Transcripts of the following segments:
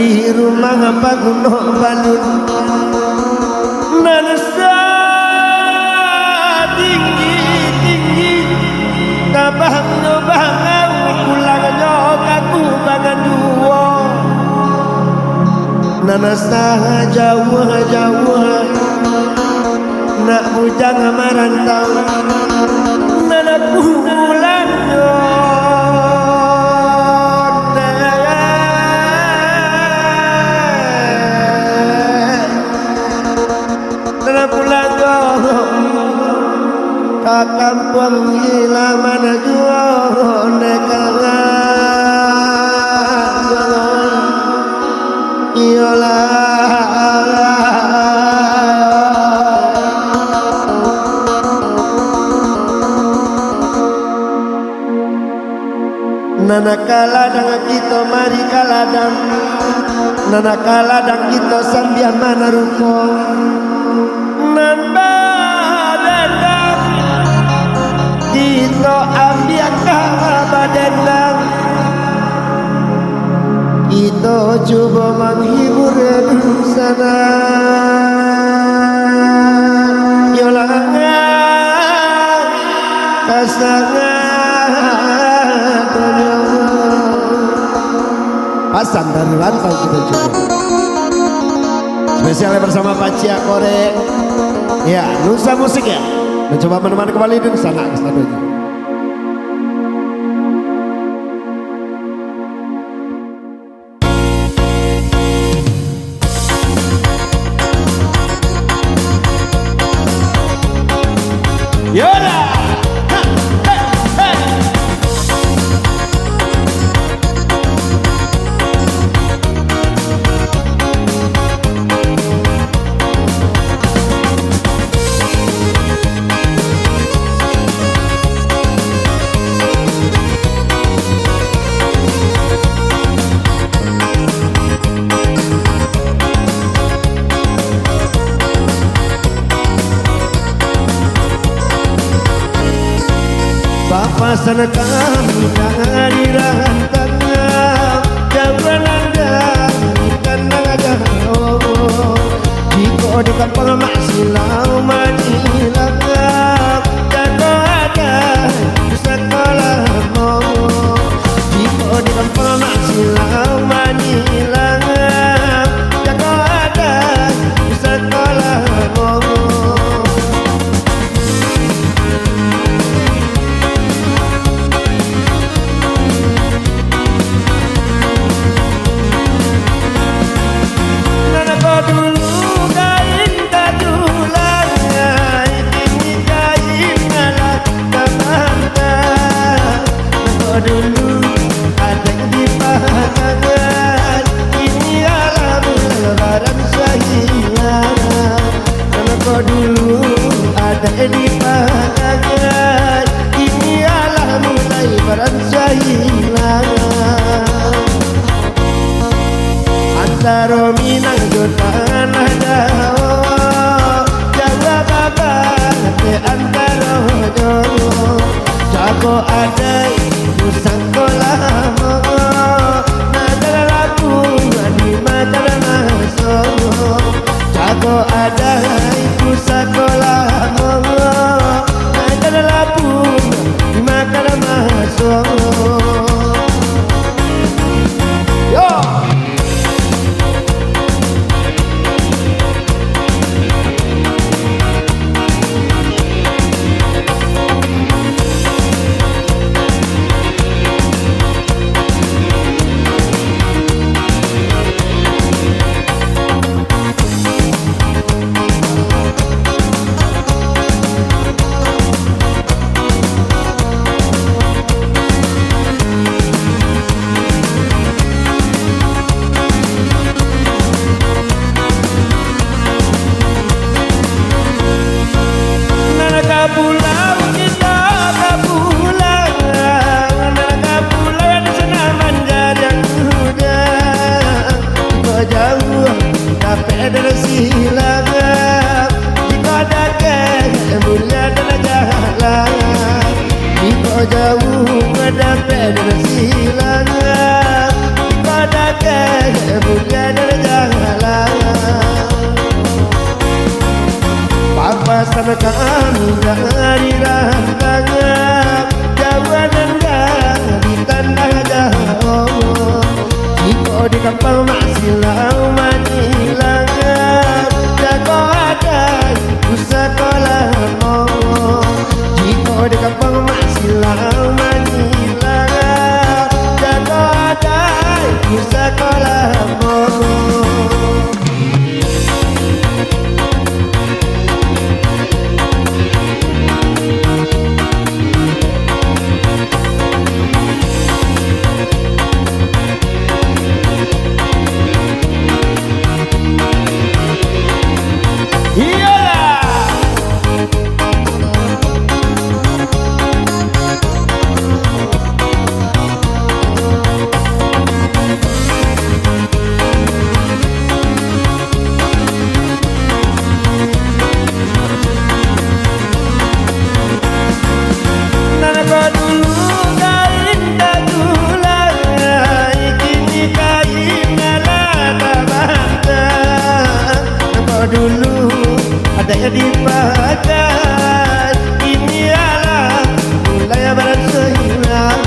di rumah Paguno balun nanasa tinggi tabah nyobangan pulang nyokaku bangan duo nanasa jauh nak bujang marantau nana pulang kampung gila mana jual nekalan iyalah nana kaladang kita mari kaladang nana kaladang kita sambil mana ruko nanda kita ambil kabadendang kita coba menghibur sana yolangan kasangan pasan dari rantau kita coba spesialnya bersama Pak Cia Korek ya Nusa Musik ya mencoba menemani kembali di sana keseluruhannya. Yola! Papasan kami dari rantang jauhan anda kandang jauh jika dekat pengamak silau manilangap jatuh ada sekolah mau jika dekat pengamak silau manilangap jatuh ada sekolah mau dulu ada di pangangan ini alam lebaran sahilan karena kau dulu ada di pangangan ini alam lebaran sahilan antara Minang Tanah Jawa Jawa Babat antara Jawa Jago ada Sangkola nadar laku di mata masuk jago ada itu sekolah nadar laku di mata masuk yo jauh ada silangan pada kemudian papasan kami dari rantangan Jawa dan dari tanah jauh. Jika di kampung masih lama hilangan jago ada ku sekolah mau. Jika di kampung masih lama hilangan jago ada ku sekolah mau. Dulu ada yang dipakai, ini adalah mulai barat sehilang.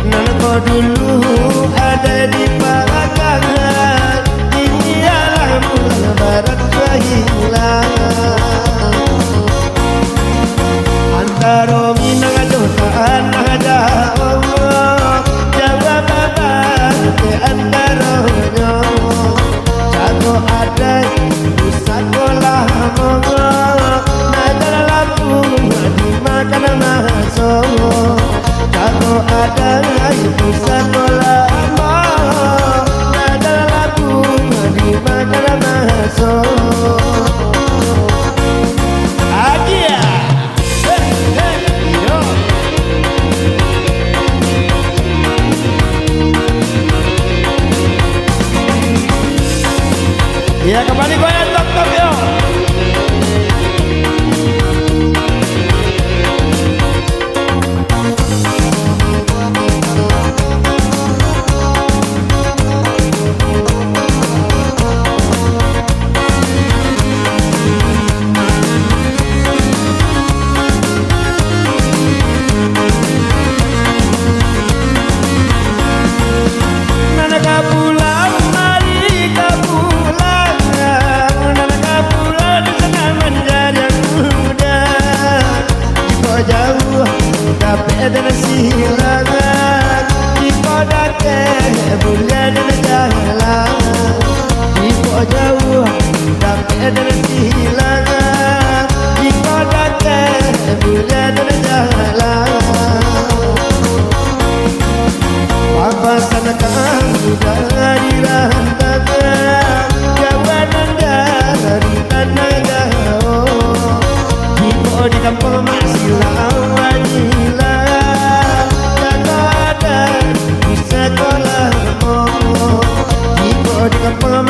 Nanko dulu ada yang dipakai, ini adalah mulai barat sehilang. Antara Minang Jotaan Jauh, Jawa Barat ke antaranya. Jago ada sekolah mongo najar labu dimakan masuk. Jago ada ibu sekolah mongo najar labu dimakan masuk. Agia yo ya kembali goyang tok yo. Dan silangan di podake bulan dan jalan di jauh tapi dan silangan di podake bulan dan jalan. Papasan kami dari rantangan Jawa dan dari tanah jauh. Di kampung masih lama hilang sekolah mau. Jika di kampung